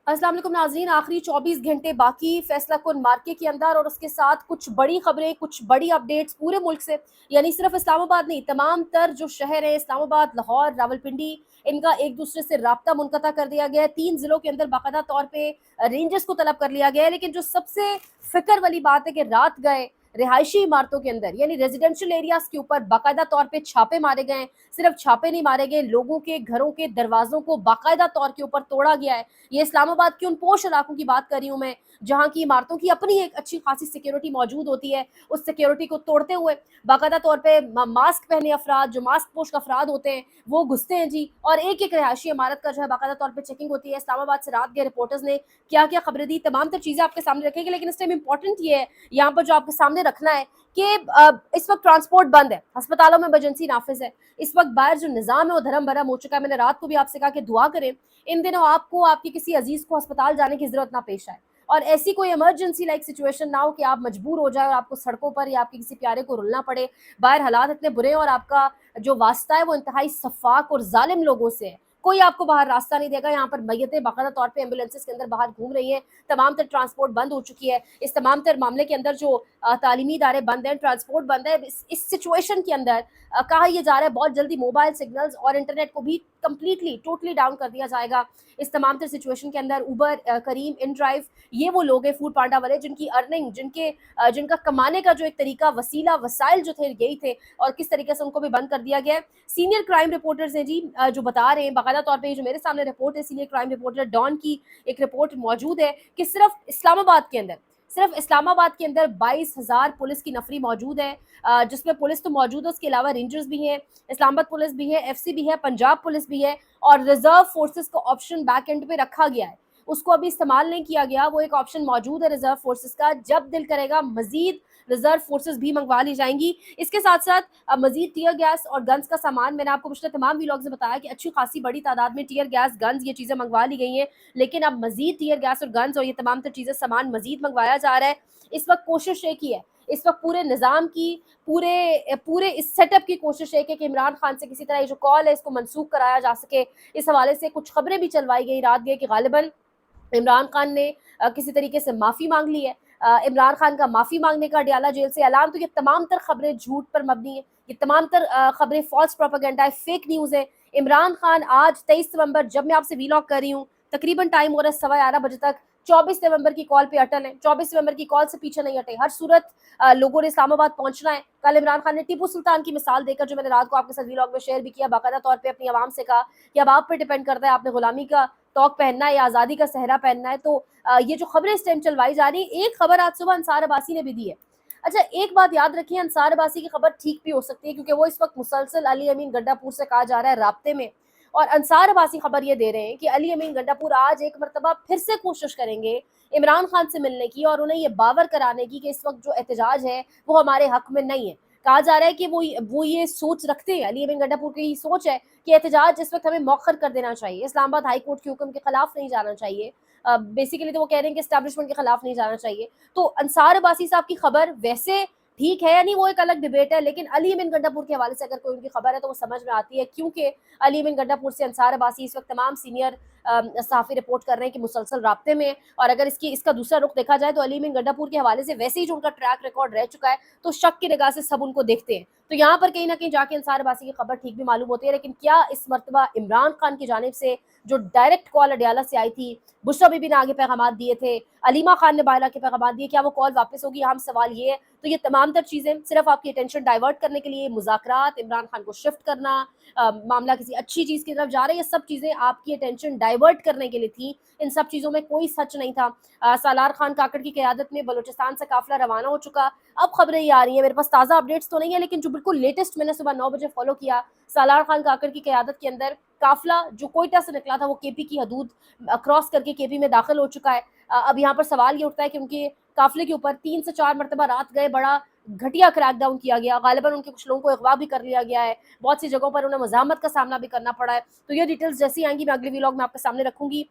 अस्सलाम वालेकुम नाज़रीन, आखिरी 24 घंटे बाकी फैसला कुन मार्के के अंदर और उसके साथ कुछ बड़ी खबरें, कुछ बड़ी अपडेट्स पूरे मुल्क से। यानी सिर्फ इस्लामाबाद नहीं, तमाम तर जो शहर है इस्लामाबाद, लाहौर, रावलपिंडी, इनका एक दूसरे से राब्ता मुनक़ता कर दिया गया है। 3 ज़िलों के अंदर बाकायदा तौर पे रेंजर्स को तलब कर लिया गया है। लेकिन जो सबसे फ़िक्र वाली बात है कि रात गए रिहायशी इमारतों के अंदर यानी रेजिडेंशियल एरियाज़ के ऊपर बाकायदा तौर पे छापे मारे गए हैं। सिर्फ छापे नहीं मारे गए, लोगों के घरों के दरवाज़ों को बाकायदा तौर के ऊपर तोड़ा गया है। ये इस्लामाबाद के उन पोश इलाकों की बात कर रही हूँ मैं, जहाँ की इमारतों की अपनी एक अच्छी खासी सिक्योरिटी मौजूद होती है। उस सिक्योरिटी को तोड़ते हुए बाकायदा तौर पे मास्क पहने अफराद, जो मास्क पोश अफराद होते हैं, वो घुसते हैं जी। और एक एक रिहायशी इमारत का जो है बाकायदा तौर पे चेकिंग होती है। इस्लामाबाद से रात गए रिपोर्टर्स ने क्या क्या खबरें दी, तमाम तर चीज़ें आपके सामने रखेंगे। लेकिन इस टाइम इंपॉर्टेंट ये है यहाँ पर जो आपके सामने रखना है कि इस वक्त ट्रांसपोर्ट बंद है, अस्पतालों में इमरजेंसी नाफिज है। इस वक्त बाहर जो निज़ाम है वो धर्म भरम हो चुका है। मैंने रात को भी आपसे कहा कि दुआ करें इन दिनों आपको आपके किसी अजीज को अस्पताल जाने की जरूरत ना पेश आए, और ऐसी कोई इमरजेंसी लाइक सिचुएशन ना हो कि आप मजबूर हो जाए और आपको सड़कों पर या आपके किसी प्यारे को रुलना पड़े। बाहर हालात इतने बुरे हैं और आपका जो वास्ता है वो इंतहाई सफाक और जालिम लोगों से है। कोई आपको बाहर रास्ता नहीं देगा। यहाँ पर मैयतें बाकायदा तौर पे एम्बुलेंसेस के अंदर बाहर घूम रही हैं। तमाम तर ट्रांसपोर्ट बंद हो चुकी है। इस तमाम तर मामले के अंदर जो तालीमी इदारे बंद हैं, ट्रांसपोर्ट बंद है। इस सिचुएशन के अंदर कहा यह जा रहा है बहुत जल्दी मोबाइल सिग्नल्स और इंटरनेट को भी कंप्लीटली टोटली डाउन कर दिया जाएगा। इस तमाम तर सिचुएशन के अंदर उबर, करीम, इन ड्राइव, ये वो लोग हैं फूड पांडा वाले जिनकी अर्निंग, जिनका कमाने का जो एक तरीका, वसीला, वसाइल जो थे यही थे, और किस तरीके से उनको भी बंद कर दिया गया है। सीनियर क्राइम रिपोर्टर्स हैं जी, जो बता रहे हैं बाकायदा तौर पे, जो मेरे सामने रिपोर्ट है सीनियर क्राइम रिपोर्टर डॉन की एक रिपोर्ट मौजूद है कि सिर्फ इस्लामाबाद के अंदर 22,000 पुलिस की नफरी मौजूद है, जिसमें पुलिस तो मौजूद है, उसके अलावा रेंजर्स भी हैं, इस्लामाबाद पुलिस भी है, एफसी भी है, पंजाब पुलिस भी है, और रिजर्व फोर्सेस का ऑप्शन बैक एंड पे रखा गया है। उसको अभी इस्तेमाल नहीं किया गया, वो एक ऑप्शन मौजूद है रिजर्व फोर्सेस का। जब दिल करेगा मजीद रिजर्व फोर्सेस भी मंगवा ली जाएंगी। इसके साथ साथ मजीद टीयर गैस और गन्स का सामान, मैंने आपको पिछले तमाम व्लॉग्स में बताया कि अच्छी खासी बड़ी तादाद में टीयर गैस, गन्स, ये चीज़ें मंगवा ली गई हैं। लेकिन अब मजीद टीयर गैस और गन्स और ये तमाम तर चीज़ें, सामान मजीद मंगवाया जा रहा है। इस वक्त कोशिश एक ही है, इस वक्त पूरे निज़ाम की, पूरे पूरे इस सेटअप की कोशिश है कि इमरान खान से किसी तरह ये जो कॉल है इसको मनसूख कराया जा सके। इस हवाले से कुछ खबरें भी चलवाई गई रात गए कि गालिबन इमरान खान ने किसी तरीके से माफ़ी मांग ली है। इमरान खान का माफ़ी मांगने का अडयाला जेल से ऐलान। तो ये तमाम तर खबरें झूठ पर मबनी है, ये तमाम तर खबरें फॉल्स प्रोपेगेंडा है, फेक न्यूज़ है। इमरान खान आज 23 नवंबर, जब मैं आपसे वीलॉग कर रही हूँ, तकरीबन टाइम हो रहा है 11:15 बजे तक, 24 नवंबर की कॉल पे अटल है, 24 नवंबर की कॉल से पीछे नहीं हटे। हर सूरत लोगों ने इस्लामाबाद पहुंचना है। कल इमरान खान ने टीपू सुल्तान की मिसाल देकर, जो मैंने रात को आपके साथ वीलॉग में शेयर भी किया, बाकायदा तौर पे अपनी आवाम से कहा कि अब आप पे डिपेंड करता है, आपने गुलामी का तोक पहनना है या आज़ादी का सहरा पहनना है। तो ये जो खबरें इस टाइम चलवाई जा रही है, एक खबर आज सुबह अंसार अब्बासी ने भी दी है। अच्छा, एक बात याद रखिए, अंसार अब्बासी की खबर ठीक भी हो सकती है, क्योंकि वो इस वक्त मुसलसल अली अमीन गड्ढापुर से कहा जा रहा है राब्ते में। और अंसार अब्बासी खबर ये दे रहे हैं कि अली अमीन गड्ढापुर आज एक मरतबा फिर से कोशिश करेंगे इमरान खान से मिलने की और उन्हें ये बावर कराने की कि इस वक्त जो एहतजाज है वो हमारे हक में नहीं है। कहा जा रहा है कि वो ये सोच रखते हैं, अली अमीन गड्ढापुर की ये सोच है कि एहतजाज इस वक्त हमें मौखर कर देना चाहिए, इस्लामाबाद हाई कोर्ट के हुक्म के खिलाफ नहीं जाना चाहिए। बेसिकली तो वो कह रहे हैं कि एस्टैब्लिशमेंट के खिलाफ नहीं जाना चाहिए। तो अंसार अब्बासी साहब की खबर वैसे ठीक है या नहीं, वो एक अलग डिबेट है, लेकिन अली अमीन गड्ढापुर के हवाले से अगर कोई उनकी खबर है तो वो समझ में आती है, क्योंकि अली अमीन गड्ढापुर से अंसार अब्बासी इस वक्त तमाम सीनियर सहाफ़ी रिपोर्ट कर रहे हैं कि मुसलसल राब्ते में। और अगर इसका दूसरा रुख देखा जाए तो अली अमीन गड्ढापुर के हवाले से वैसे ही जो उनका ट्रैक रिकॉर्ड रह चुका है, तो शक की निगाह से सब उनको देखते हैं। तो यहाँ पर कहीं ना कहीं जाके अंसार अब्बासी की खबर ठीक भी मालूम होती है। लेकिन क्या इस मरतबा इमरान खान की जानिब से जो डायरेक्ट कॉल अडयाला से आई थी, बुशरा बीबी ने आगे पैगाम दिए थे, अलीमा खान ने बाहर के पैगाम दिए, क्या वो कॉल वापस होगी? हम सवाल ये है। तो ये तमाम तर चीज़ें सिर्फ आपकी अटेंशन डाइवर्ट करने के लिए, मुज़ाकरात, इमरान खान को शिफ्ट करना, मामला किसी अच्छी चीज़ की तरफ जा रहा है, ये सब चीज़ें आपकी अटेंशन डाइवर्ट करने के लिए थी। इन सब चीज़ों में कोई सच नहीं था। सालार खान काकड़ की क़यादत में बलूचिस्तान से काफ़िला रवाना हो चुका। अब खबरें ये आ रही हैं, मेरे पास ताज़ा अपडेट्स तो नहीं है, लेकिन जो बिल्कुल लेटेस्ट मैंने सुबह 9 बजे फॉलो किया, सालार खान काकड़ की क़यादत के अंदर काफ़िला जो कोयटा से निकला था वो केपी की हदूद क्रॉस करके केपी में दाखिल हो चुका है। अब यहाँ पर सवाल ये उठता है कि उनके काफ़िले के ऊपर 3 से 4 मरतबा रात गए बड़ा घटिया क्रैकडाउन किया गया। गालिबन उनके कुछ लोगों को अगवा भी कर लिया गया है। बहुत सी जगहों पर उन्हें मज़ामत का सामना भी करना पड़ा है। तो ये डिटेल्स जैसी आएंगी मैं अगले व्लॉग में आपके सामने रखूंगी।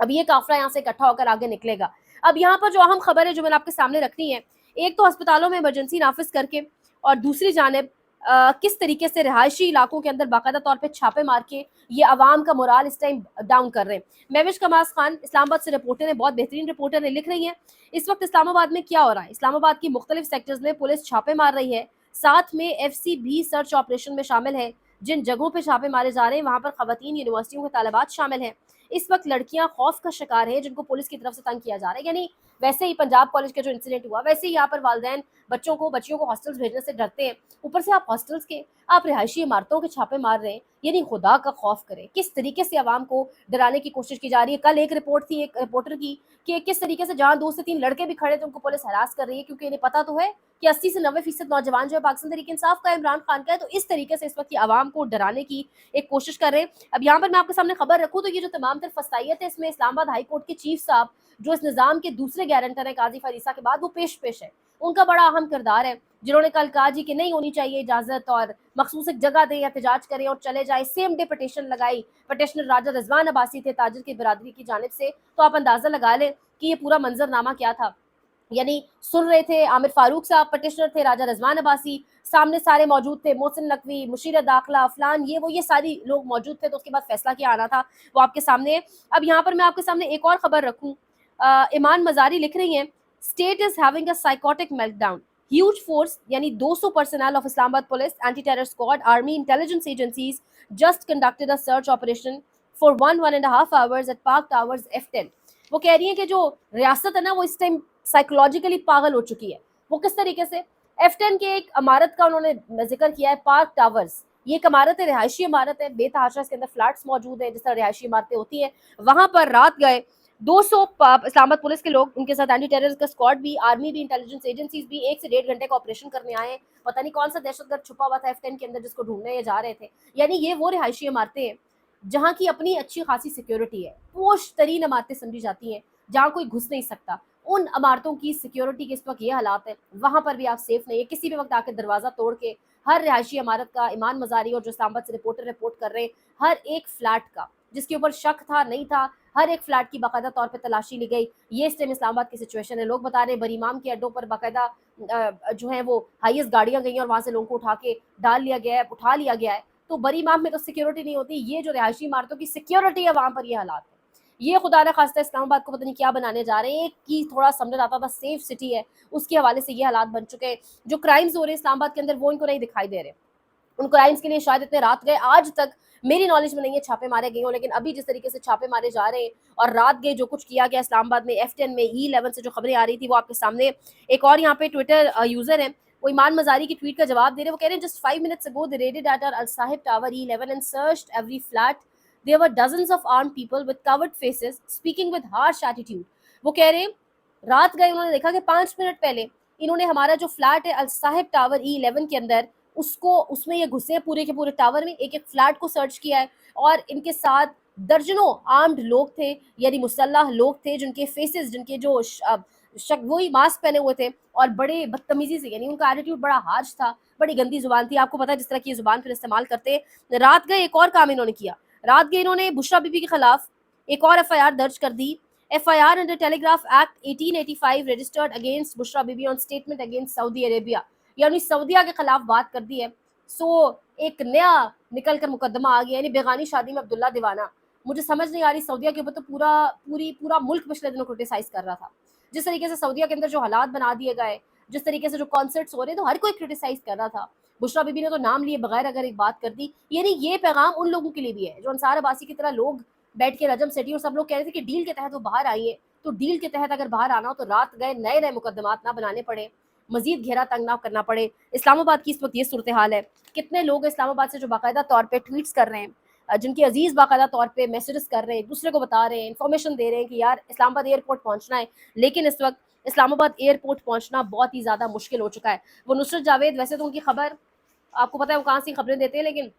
अब ये काफ़िला यहाँ से इकट्ठा होकर आगे निकलेगा। अब यहाँ पर जो अहम खबर है जो मैंने आपके सामने रखनी है, एक तो अस्पतालों में इमरजेंसी नाफिज करके, और दूसरी जानिब किस तरीके से रिहायशी इलाकों के अंदर बाकायदा तौर पे छापे मार के ये अवाम का मोराल इस टाइम डाउन कर रहे हैं। महविश कमास खान इस्लामाबाद से रिपोर्टर है, बहुत बेहतरीन रिपोर्टर है, लिख रही हैं इस वक्त इस्लामाबाद में क्या हो रहा है। इस्लामाबाद की मुख्तलिफ सेक्टर्स में पुलिस छापे मार रही है, साथ में एफसी भी सर्च ऑपरेशन में शामिल है। जिन जगहों पे छापे मारे जा रहे हैं वहां पर खवातीन यूनिवर्सिटियों के तालिबात शामिल हैं। इस वक्त लड़कियां खौफ का शिकार है जिनको पुलिस की तरफ से तंग किया जा रहा है। यानी वैसे ही पंजाब कॉलेज का जो इंसिडेंट हुआ, वैसे ही यहाँ पर वालिदैन बच्चियों को हॉस्टल्स भेजने से डरते हैं, ऊपर से आप हॉस्टल्स के, आप रिहायशी इमारतों के छापे मार रहे हैं। यानी खुदा का खौफ करें, किस तरीके से आवाम को डराने की कोशिश की जा रही है। कल एक रिपोर्ट थी एक रिपोर्टर की कि किस तरीके से जहां 2 से 3 लड़के भी खड़े थे उनको पुलिस हरास कर रही है, क्योंकि इन्हें पता तो है कि 80 से 90% नौजवान जो है पाकिस्तान तहरीक इंसाफ का, इमरान खान का है। तो इस तरीके से इस वक्त आवाम को डराने की एक कोशिश कर रहे हैं। अब यहाँ पर मैं आपके सामने खबर रखूँ तो ये जो तमाम तर फसाइयत है, इसमें इस्लामाबाद हाई कोर्ट के चीफ साहब जो इस निज़ाम के दूसरे गारंटर है काजी फरीसा के बाद, वो पेश है। उनका बड़ा अहम किरदार है, जिन्होंने कल कहा जी कि नहीं होनी चाहिए इजाजत और मखसूस एक जगह दें, एहतजाज करें और चले जाए। सेम डे पटिशन लगाई, पटिशनर राजा रिजवान अब्बासी थे ताजिर की बिरादरी की जानिब से। तो आप अंदाजा लगा लें कि ये पूरा मंजरनामा क्या था। यानी सुन रहे थे आमिर फारूक साहब, पटिशनर थे राजा रिजवान अब्बासी, सामने सारे मौजूद थे, मोहसिन नकवी, मुशीर दाखिला, फलान, ये वो, ये सारी लोग मौजूद थे। तो उसके बाद फैसला क्या आना था वो आपके सामने है। अब यहाँ पर मैं आपके सामने एक और खबर रखूँ, ईमान मजारी लिख रही हैं, state is having a psychotic meltdown, huge force यानी 200 personnel of Islamabad police, anti terror squad, army, intelligence agencies just conducted a search operation for 1.5 hours at park towers F10। वो कह रही है कि जो रियासत है ना वो इस टाइम साइकोलॉजिकली पागल हो चुकी है। वो किस तरीके से, F10 के एक इमारत का उन्होंने जिक्र किया है, पार्क टावर्स। ये एक इमारत है, रिहायशी इमारत है, बेतहाशा इसके अंदर फ्लैट्स मौजूद हैं जिस तरह रिहायशी इमारतें होती हैं। वहां पर रात गए 200 इस्लामाबाद पुलिस के लोग, उनके साथ एंटी टेरर का स्क्वाड भी, आर्मी भी, इंटेलिजेंस एजेंसीज भी 1 से 1.5 घंटे का ऑपरेशन करने आए हैं। पता नहीं कौन सा दहशतगर्द छुपा हुआ था F10 के अंदर जिसको ढूंढने ये जा रहे थे। यानी ये वो रिहायशी इमारतें हैं जहाँ की अपनी अच्छी खासी सिक्योरिटी है, पोश तरीन इमारतें समझी जाती हैं जहाँ कोई घुस नहीं सकता। उन इमारतों की सिक्योरिटी के इस वक्त ये हालात है, वहां पर भी आप सेफ नहीं है। किसी भी वक्त आकर दरवाजा तोड़ के हर रिहायशी इमारत का, ईमान मजारी और जो इस्लामाबाद से रिपोर्टर रिपोर्ट कर रहे हैं, हर एक फ्लैट का जिसके ऊपर शक था नहीं था, हर एक फ्लैट की बाकायदा तौर पर तलाशी ली गई। ये इस टाइम इस्लामाबाद की सिचुएशन है। लोग बता रहे हैं बरीमाम के अड्डों पर बाकायदा जो है वो हाईएस्ट गाड़ियां गई और वहां से लोगों को उठा के डाल लिया गया है, उठा लिया गया है। तो बरीमाम में तो सिक्योरिटी नहीं होती, ये जो रिहायशी इमारतों की सिक्योरिटी है वहां पर ये हालात है। ये खुदा न खास्ता इस्लामाबाद को पता नहीं क्या बनाने जा रहे हैं। एक की थोड़ा समझ आता था सेफ सिटी है, उसके हवाले से ये हालात बन चुके हैं। जो क्राइम्स हो रहे हैं इस्लामाबाद के अंदर वो इनको नहीं दिखाई दे रहे। उन क्राइम्स के लिए शायद इतने रात गए, आज तक मेरी नॉलेज में नहीं है छापे मारे गए हो, लेकिन अभी जिस तरीके से छापे मारे जा रहे हैं और रात गए जो कुछ किया गया इस्लामाबाद में F10 में E11 से जो खबरें आ रही थी वो आपके सामने। एक और यहाँ पे ट्विटर यूजर है, वो ईमान मजारी की ट्वीट का जवाब दे रहे हैं। वो कह रहे हैं just 5 minutes ago they raided at our Al Sahib Tower E11 and searched every flat. There were dozens of armed people with covered faces speaking with harsh attitude. वो कह रहे हैं रात गए उन्होंने देखा कि 5 मिनट पहले इन्होंने हमारा जो फ्लैट है अल साहिब टावर E11 के अंदर, उसको, उसमें ये घुसे पूरे के पूरे टावर में, एक एक फ्लैट को सर्च किया है और इनके साथ दर्जनों आर्म्ड लोग थे, यानी मुसल्लह लोग थे जिनके फेसेस, जिनके जो वही मास्क पहने हुए थे और बड़े बदतमीजी से, यानी उनका एटीट्यूड बड़ा हार्श था, बड़ी गंदी जुबान थी। आपको पता है जिस तरह की जुबान फिर इस्तेमाल करते हैं। रात गए एक और काम इन्होंने किया, रात गए इन्होंने बुशरा बीबी के खिलाफ एक और FIR दर्ज कर दी। FIR under telegraph act 1885 registered against Bushra Bibi on statement against Saudi Arabia, यानी सऊदिया के खिलाफ बात कर दी है। सो एक नया निकल कर मुकदमा आ गया, यानी बेगानी शादी में अब्दुल्ला दीवाना। मुझे समझ नहीं आ रही, सऊदिया के ऊपर तो पूरा मुल्क पिछले दिनों क्रिटिसाइज कर रहा था। जिस तरीके से सऊदिया के अंदर जो हालात बना दिए गए, जिस तरीके से जो कॉन्सर्ट्स हो रहे, तो हर कोई क्रिटिसाइज कर रहा था। बुशरा बीबी ने तो नाम लिए बगैर अगर एक बात कर दी। यानी ये पैगाम उन लोगों के लिए भी है जो अंसार अब्बासी की तरह लोग बैठ के रजम सेठी और सब लोग कह रहे थे कि डील के तहत वो बाहर आई है, तो डील के तहत अगर बाहर आना हो तो रात गए नए नए मुकदमात ना बनाने पड़े, मजीद घेरा तंग ना करना पड़े। इस्लामाबाद की इस वक्त ये सूरत हाल है। कितने लोग इस्लामाबाद से जो बाकायदा तौर पर ट्वीट्स कर रहे हैं, जिनके अजीज बाकायदा तौर पे मैसेजेस कर रहे हैं, एक दूसरे को बता रहे हैं, इन्फॉर्मेशन दे रहे हैं कि यार इस्लामाबाद एयरपोर्ट पहुंचना है। लेकिन इस वक्त इस्लामाबाद एयरपोर्ट पहुंचना बहुत ही ज़्यादा मुश्किल हो चुका है। वो नुसरत जावेद, वैसे तो उनकी खबर आपको पता है वो कहाँ से खबरें देते हैं, लेकिन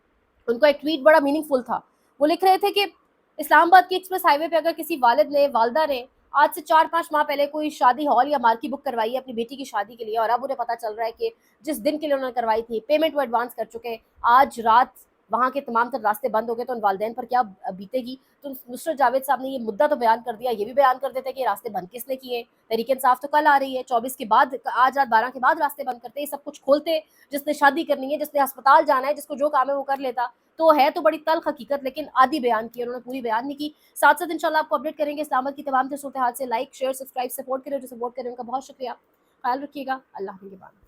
उनका एक ट्वीट बड़ा मीनिंगफुल था। वो लिख रहे थे कि इस्लामाबाद की एक्सप्रेस हाईवे पे अगर किसी वालिद ने, वालदा ने आज से 4-5 माह पहले कोई शादी हॉल या मार्की बुक करवाई है अपनी बेटी की शादी के लिए, और अब उन्हें पता चल रहा है कि जिस दिन के लिए उन्होंने करवाई थी पेमेंट वो एडवांस कर चुके हैं, आज रात وہاں کے تمام تر راستے بند ہو گئے تو ان والدین پر کیا بیتے گی. تو نصرت جاوید صاحب نے یہ مدعا تو بیان کر دیا, یہ بھی بیان کر دیتے کہ یہ راستے بند کس نے کیے. تحریک انصاف تو کل آ رہی ہے, 24 کے بعد, آج رات 12 کے بعد راستے بند کرتے, یہ سب کچھ کھولتے. جس نے شادی کرنی ہے, جس نے ہسپتال جانا ہے, جس کو جو کام ہے وہ کر لیتا. تو ہے تو بڑی تلخ حقیقت, لیکن آدھی بیان کی, انہوں نے پوری بیان نہیں کی. ساتھ ساتھ انشاءاللہ آپ کو اپڈیٹ کریں گے اسلام آباد کی تمام تر صورتحال سے. لائک شیئر سبسکرائب سپورٹ کریں, جو سپورٹ کریں ان کا بہت شکریہ. خیال رکھیے گا. اللہ کے بعد.